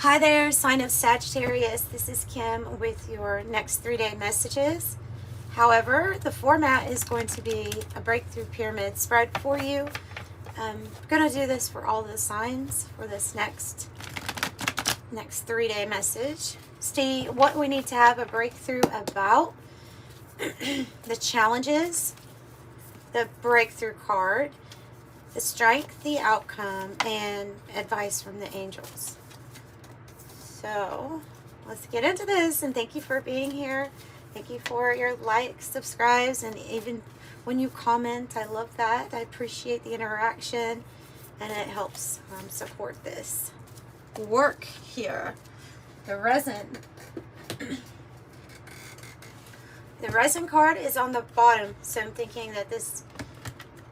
Hi there, sign of Sagittarius. This is Kim with your next 3-day messages. However, the format is going to be a breakthrough pyramid spread for you. I'm going to do this for all the signs for this next 3-day message. See what we need to have a breakthrough about, the challenges, the breakthrough card, the strength, the outcome, and advice from the angels. So let's get into this, and thank you for being here. Thank you for your likes, subscribes, and even when you comment. I love that. I appreciate the interaction, and it helps support this work here. The resin. The resin card is on the bottom, so I'm thinking that this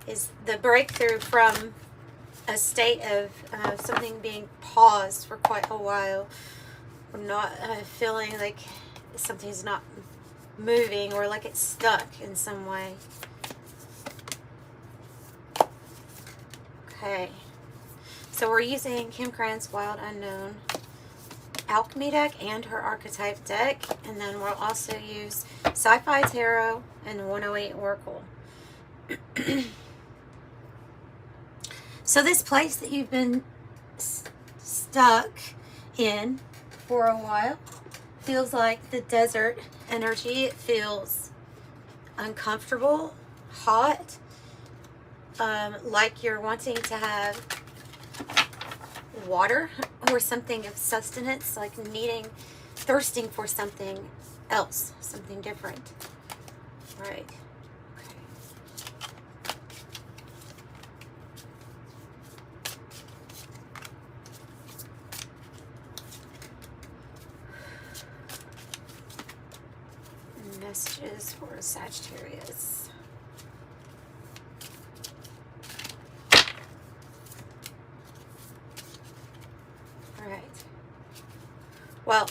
is the breakthrough from a state of something being paused for quite a while. We're not feeling like something's not moving or like it's stuck in some way. Okay, so we're using Krans Wild Unknown alchemy deck and her archetype deck, and then we'll also use Sci-Fi Tarot and 108 Oracle. So this place that you've been stuck in for a while feels like the desert energy. It feels uncomfortable, hot, like you're wanting to have water or something of sustenance, like thirsting for something else, something different. All right. Messages for Sagittarius. All right. Well,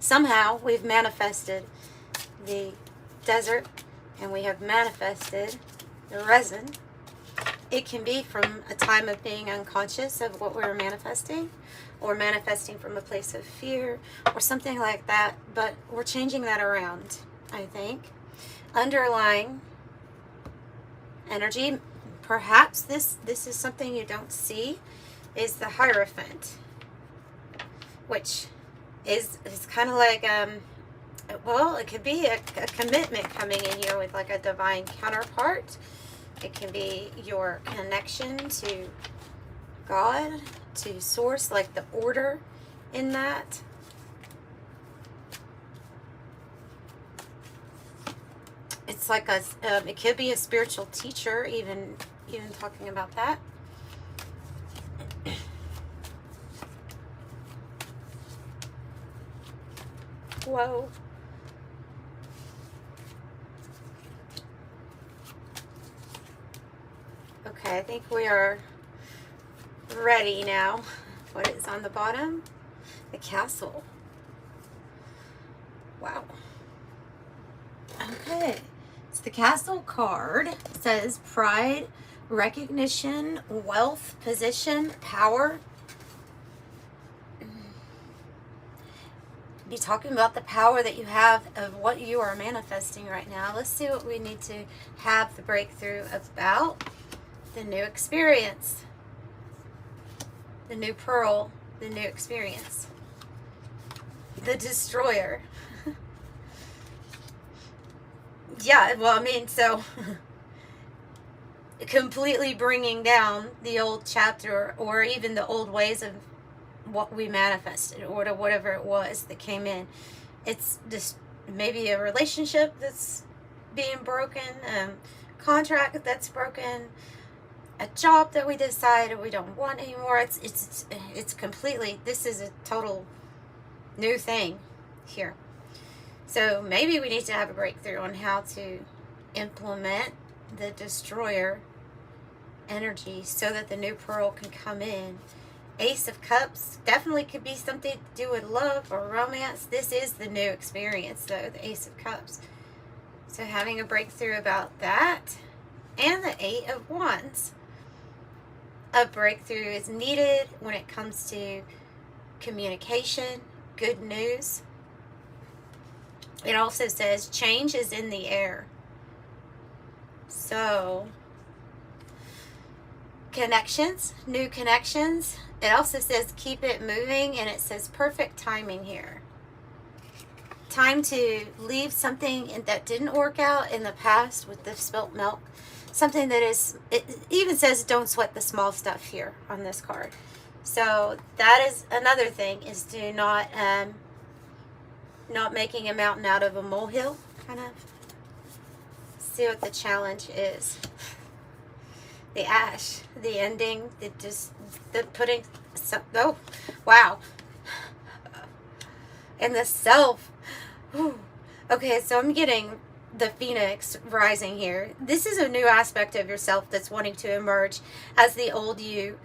somehow we've manifested the desert and we have manifested the resin. It can be from a time of being unconscious of what we're manifesting, or manifesting from a place of fear or something like that, but we're changing that around, I think. Underlying energy, perhaps this is something you don't see, is the Hierophant, which is kind of like, well, it could be a commitment coming in here with like a divine counterpart. It can be your connection to God, to source, like the order in that. It's like it could be a spiritual teacher, even talking about that. Whoa. Okay, I think we are ready now. What is on the bottom? The castle. Wow. Okay. So the castle card says pride, recognition, wealth, position, power. Be talking about the power that you have of what you are manifesting right now. Let's see what we need to have the breakthrough about. The new experience. The new pearl, the new experience. The destroyer. Yeah, well, I mean, so completely bringing down the old chapter or even the old ways of what we manifested or to whatever it was that came in. It's just maybe a relationship that's being broken, contract that's broken, a job that we decided we don't want anymore. It's completely, this is a total new thing here. So maybe we need to have a breakthrough on how to implement the destroyer energy so that the new pearl can come in. Ace of Cups definitely could be something to do with love or romance. This is the new experience though, the Ace of Cups. So having a breakthrough about that. And the 8 of Wands. a breakthrough is needed when it comes to communication, good news. It also says change is in the air. So, connections, new connections. It also says keep it moving, and it says perfect timing here. Time to leave something that didn't work out in the past with the spilt milk. Something that is, it even says don't sweat the small stuff here on this card. So that is another thing, is to not making a mountain out of a molehill, kind of. See what the challenge is. The ash, the ending, the putting, oh, wow. And the self. Whew. Okay, so I'm getting the phoenix rising here. This is a new aspect of yourself that's wanting to emerge as the old you.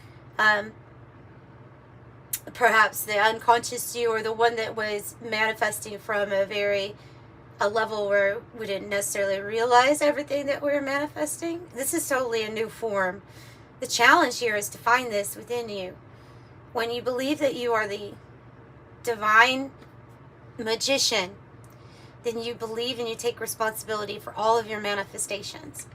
Perhaps the unconscious you, or the one that was manifesting from a level where we didn't necessarily realize everything that we were manifesting. This is totally a new form. The challenge here is to find this within you. When you believe that you are the divine magician, then you believe and you take responsibility for all of your manifestations.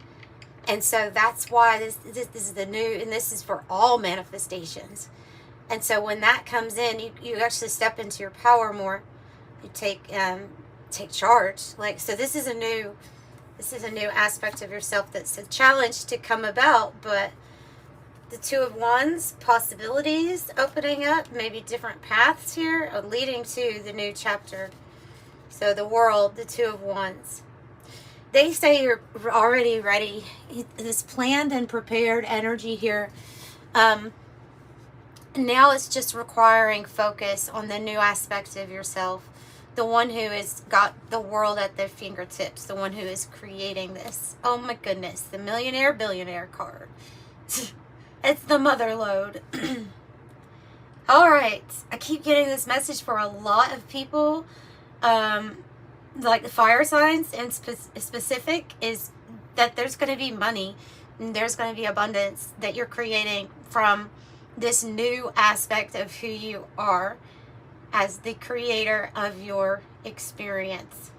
And so that's why this is the new, and this is for all manifestations. And so when that comes in, you actually step into your power more. You take charge. Like, so this is a new aspect of yourself that's a challenge to come about. But the Two of Wands, possibilities opening up, maybe different paths here leading to the new chapter. So the World, the Two of Wands. They say you're already ready. This planned and prepared energy here. Now it's just requiring focus on the new aspect of yourself. The one who has got the world at their fingertips. The one who is creating this. Oh my goodness. The millionaire billionaire card. It's the mother lode. Alright. I keep getting this message for a lot of people. Like the fire signs in specific, is that there's going to be money. And there's going to be abundance that you're creating from this new aspect of who you are as the creator of your experience.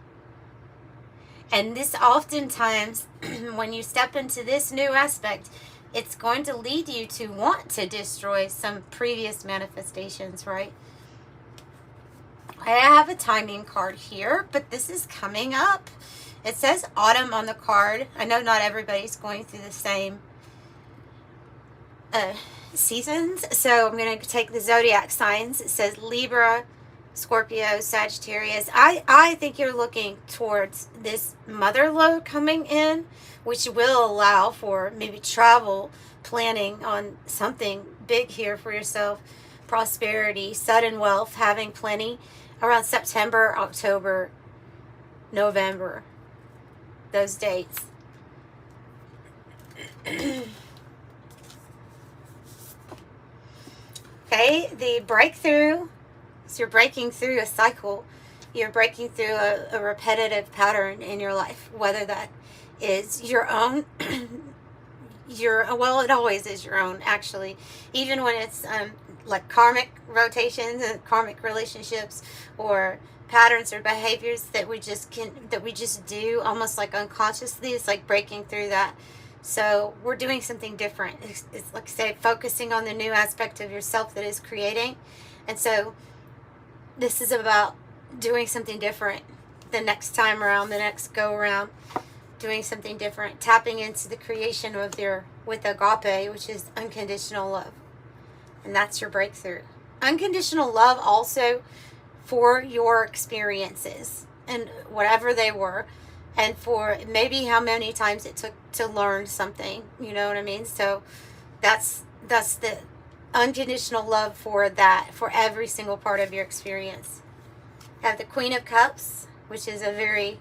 And this oftentimes, when you step into this new aspect, it's going to lead you to want to destroy some previous manifestations, right? I have a timing card here, but this is coming up. It says autumn on the card. I know not everybody's going through the same seasons, so I'm going to take the zodiac signs. It says Libra, Scorpio, Sagittarius. I think you're looking towards this mother lode coming in, which will allow for maybe travel, planning on something big here for yourself, prosperity, sudden wealth, having plenty around September, October, November, those dates. Okay, the breakthrough. So you're breaking through a cycle. You're breaking through a repetitive pattern in your life, whether that is your own, well, it always is your own, actually. Even when it's like karmic rotations and karmic relationships, or patterns or behaviors that we just do almost like unconsciously. It's like breaking through that. So we're doing something different. It's like, say, focusing on the new aspect of yourself that is creating. And so this is about doing something different the next time around, the next go around, doing something different, tapping into the creation of with agape, which is unconditional love. And that's your breakthrough. Unconditional love also for your experiences and whatever they were, and for maybe how many times it took to learn something, you know what I mean? So that's the unconditional love for that, for every single part of your experience. Have the Queen of Cups, which is a very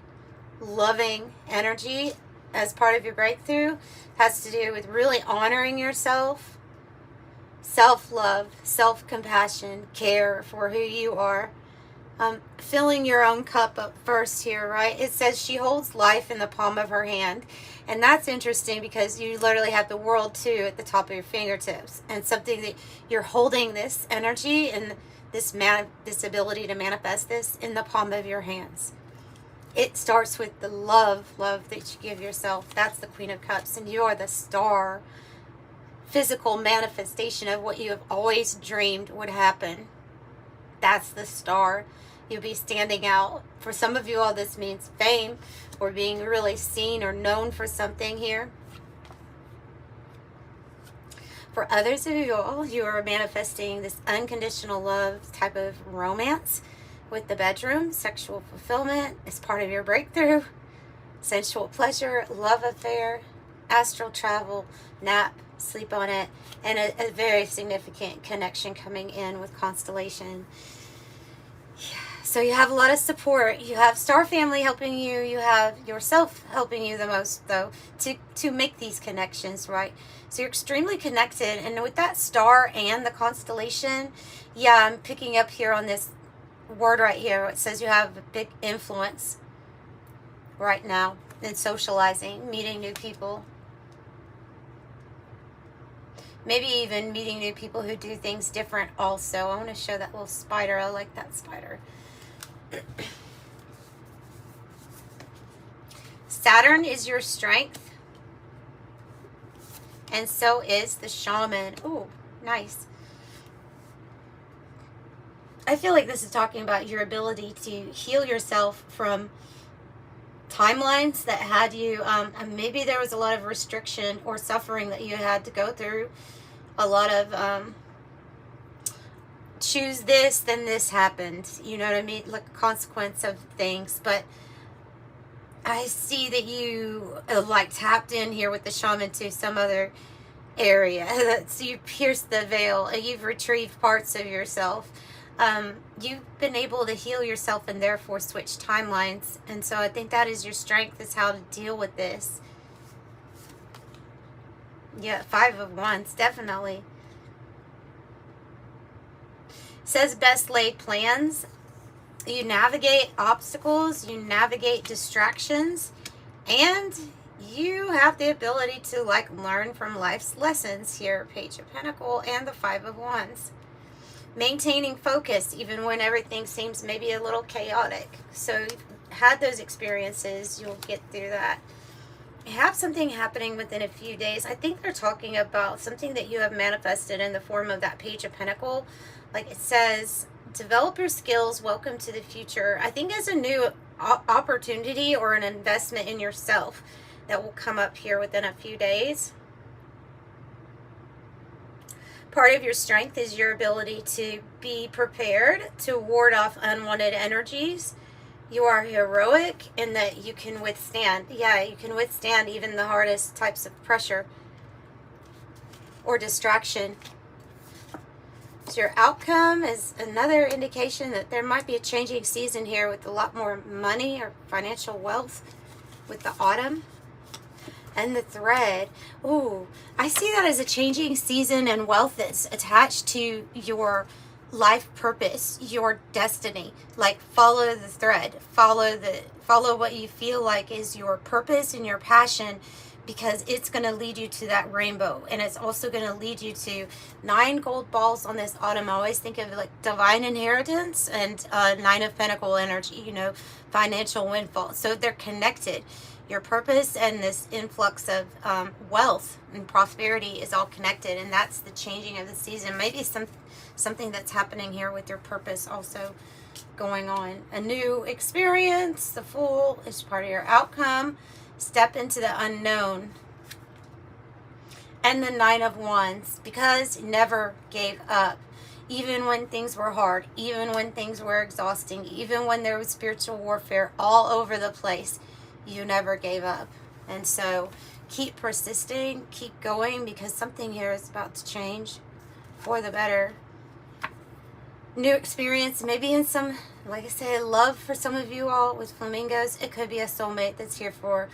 loving energy as part of your breakthrough. Has to do with really honoring yourself, self-love, self-compassion, care for who you are. filling your own cup up first here, right? It says she holds life in the palm of her hand. And that's interesting because you literally have the world too at the top of your fingertips. And something that you're holding this energy and this ability to manifest this in the palm of your hands. It starts with the love that you give yourself. That's the Queen of Cups. And you are the star, physical manifestation of what you have always dreamed would happen. That's the star. You'll be standing out. For some of you all, this means fame or being really seen or known for something here. For others of you all, you are manifesting this unconditional love type of romance with the bedroom. Sexual fulfillment is part of your breakthrough. Sensual pleasure, love affair, astral travel, nap, sleep on it, and a very significant connection coming in with constellation. Yeah. So you have a lot of support. You have star family helping you. You have yourself helping you the most, though, to make these connections, right? So you're extremely connected. And with that star and the constellation, yeah, I'm picking up here on this word right here. It says you have a big influence right now in socializing, meeting new people. Maybe even meeting new people who do things different also. I want to show that little spider. I like that spider. Saturn is your strength. And so is the shaman. Oh, nice. I feel like this is talking about your ability to heal yourself from timelines that had you, maybe there was a lot of restriction or suffering that you had to go through. A lot of, choose this, then this happened. You know what I mean? Like a consequence of things. But I see that you like tapped in here with the shaman to some other area. So you pierced the veil. You've retrieved parts of yourself. You've been able to heal yourself and therefore switch timelines. And so I think that is your strength, is how to deal with this. Yeah, 5 of Wands, definitely. Says best laid plans. You navigate obstacles, you navigate distractions, and you have the ability to learn from life's lessons here. Page of Pentacles and the 5 of Wands. Maintaining focus even when everything seems maybe a little chaotic. So you've had those experiences, you'll get through that. You have something happening within a few days. I think they're talking about something that you have manifested in the form of that Page of Pentacles. Like it says, develop your skills, welcome to the future. I think it's a new opportunity or an investment in yourself that will come up here within a few days. Part of your strength is your ability to be prepared to ward off unwanted energies. You are heroic in that you can withstand. Yeah, you can withstand even the hardest types of pressure or distraction. So your outcome is another indication that there might be a changing season here with a lot more money or financial wealth with the autumn. And the thread, ooh, I see that as a changing season and wealth that's attached to your life purpose, your destiny. Like follow the thread, follow what you feel like is your purpose and your passion, because it's going to lead you to that rainbow. And it's also going to lead you to 9 gold balls on this autumn. I always think of like divine inheritance and 9 of Pentacle energy, you know, financial windfall. So they're connected. Your purpose and this influx of wealth and prosperity is all connected, and that's the changing of the season. Maybe something that's happening here with your purpose also going on. A new experience, the Fool is part of your outcome. Step into the unknown. And the 9 of Wands, because you never gave up. Even when things were hard, even when things were exhausting, even when there was spiritual warfare all over the place, you never gave up. And so keep persisting, keep going, because something here is about to change for the better. New experience, maybe in some, like I said, love for some of you all with flamingos. It could be a soulmate that's here for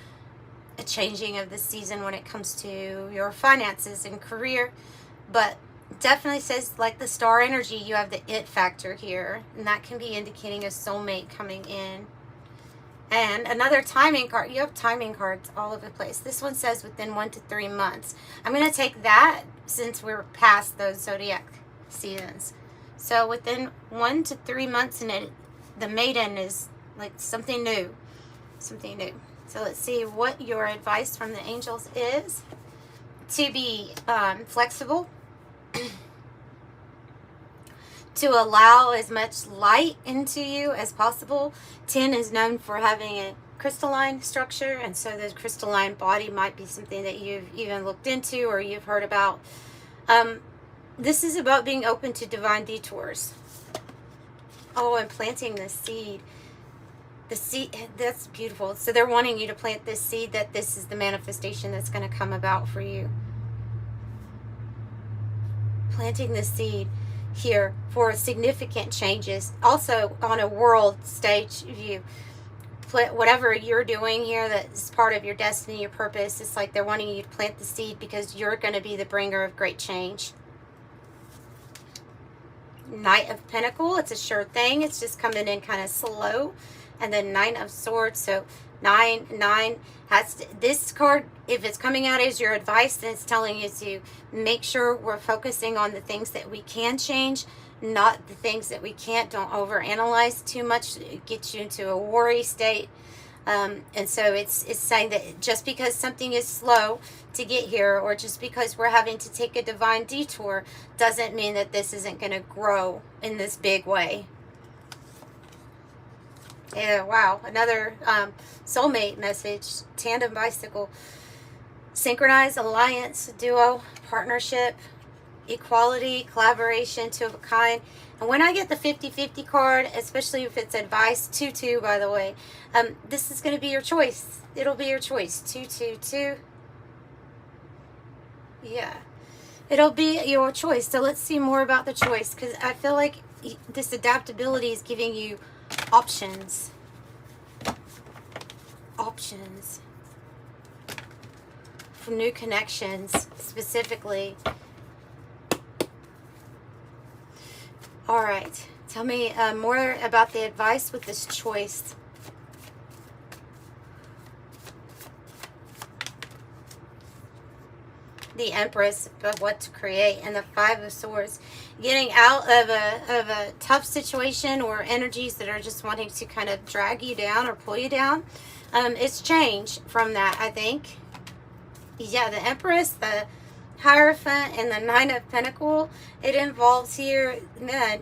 a changing of the season when it comes to your finances and career. But definitely says, like the star energy, you have the it factor here, and that can be indicating a soulmate coming in. And another timing card. You have timing cards all over the place. This one says within 1 to 3 months. I'm going to take that since we're past those zodiac seasons. So within 1 to 3 months, and the maiden is like something new. Something new. So let's see what your advice from the angels is. To be flexible. To allow as much light into you as possible. 10 is known for having a crystalline structure, and so the crystalline body might be something that you've even looked into or you've heard about. This is about being open to divine detours. Oh, and planting the seed. The seed, that's beautiful. So they're wanting you to plant this seed, that this is the manifestation that's going to come about for you. Planting the seed here for significant changes. Also on a world stage view, whatever you're doing here that's part of your destiny, your purpose, it's like they're wanting you to plant the seed because you're going to be the bringer of great change. Knight of Pentacles, it's a sure thing. It's just coming in kind of slow. And then 9 of Swords. So 9 has to, this card, if it's coming out as your advice, then it's telling you to make sure we're focusing on the things that we can change, not the things that we can't. Don't overanalyze too much. It gets you into a worry state. And so it's saying that just because something is slow to get here, or just because we're having to take a divine detour, doesn't mean that this isn't going to grow in this big way. Yeah, wow. Another soulmate message. Tandem bicycle. Synchronized, alliance, duo, partnership, equality, collaboration, two of a kind. And when I get the 50-50 card, especially if it's advice, 2-2, by the way, this is going to be your choice. It'll be your choice. 2-2-2. Yeah. It'll be your choice. So let's see more about the choice, because I feel like this adaptability is giving you options. Options. For new connections, specifically. All right. Tell me more about the advice with this choice. The Empress, of what to create, and the 5 of Swords. Getting out of a tough situation or energies that are just wanting to kind of drag you down or pull you down. It's change from that, I think. Yeah, the Empress, the Hierophant, and the 9 of Pentacles. It involves here,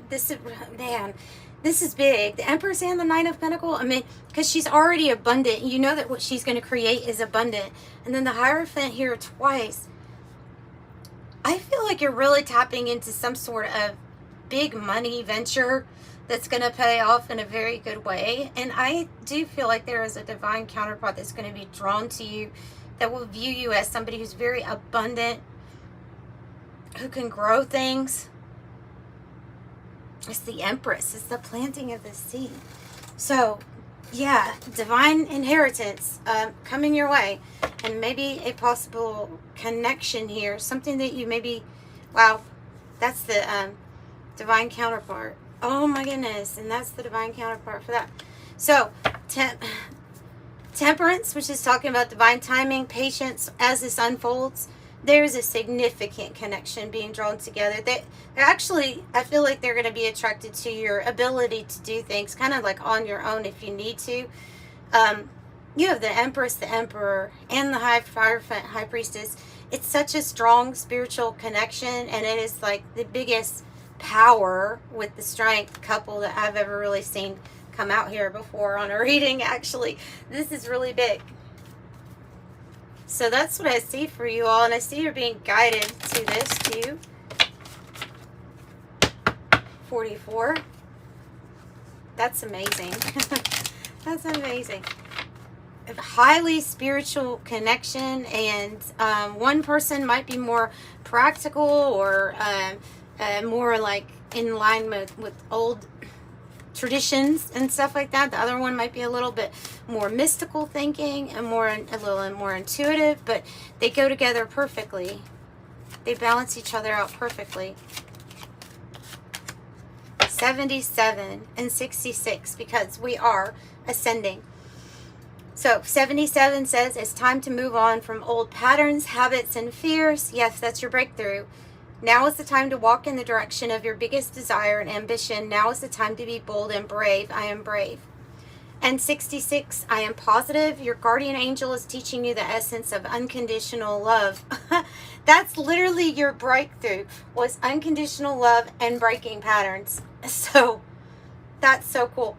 this is big. The Empress and the 9 of Pentacles, I mean, because she's already abundant. You know that what she's going to create is abundant. And then the Hierophant here twice. I feel like you're really tapping into some sort of big money venture that's going to pay off in a very good way. And I do feel like there is a divine counterpart that's going to be drawn to you, that will view you as somebody who's very abundant, who can grow things. It's the Empress. It's the planting of the seed. So, yeah, divine inheritance coming your way. And maybe a possible connection here. Something that you maybe... Wow, that's the divine counterpart. Oh my goodness. And that's the divine counterpart for that. So, Temperance, which is talking about divine timing, patience as this unfolds. There's a significant connection being drawn together. They're actually, I feel like they're going to be attracted to your ability to do things kind of like on your own if you need to. You have the Empress, the Emperor, and the Hierophant, High Priestess. It's such a strong spiritual connection, and it is like the biggest power with the strength couple that I've ever really seen come out here before on a reading. Actually, this is really big. So that's what I see for you all, and I see you're being guided to this too. 44. That's amazing. That's amazing. A highly spiritual connection, and one person might be more practical or more like in line with old traditions and stuff like that. The other one might be a little bit more mystical thinking and a little more intuitive, but they go together perfectly. They balance each other out perfectly. 77 and 66, because we are ascending. So 77 says it's time to move on from old patterns, habits, and fears. Yes, that's your breakthrough. Now is the time to walk in the direction of your biggest desire and ambition. Now is the time to be bold and brave. I am brave. And 66, I am positive. Your guardian angel is teaching you the essence of unconditional love. That's literally your breakthrough, was unconditional love and breaking patterns. So that's so cool.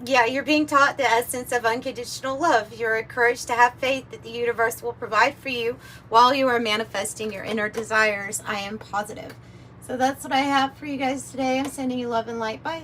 Yeah, you're being taught the essence of unconditional love. You're encouraged to have faith that the universe will provide for you while you are manifesting your inner desires. I am positive. So that's what I have for you guys today. I'm sending you love and light. Bye.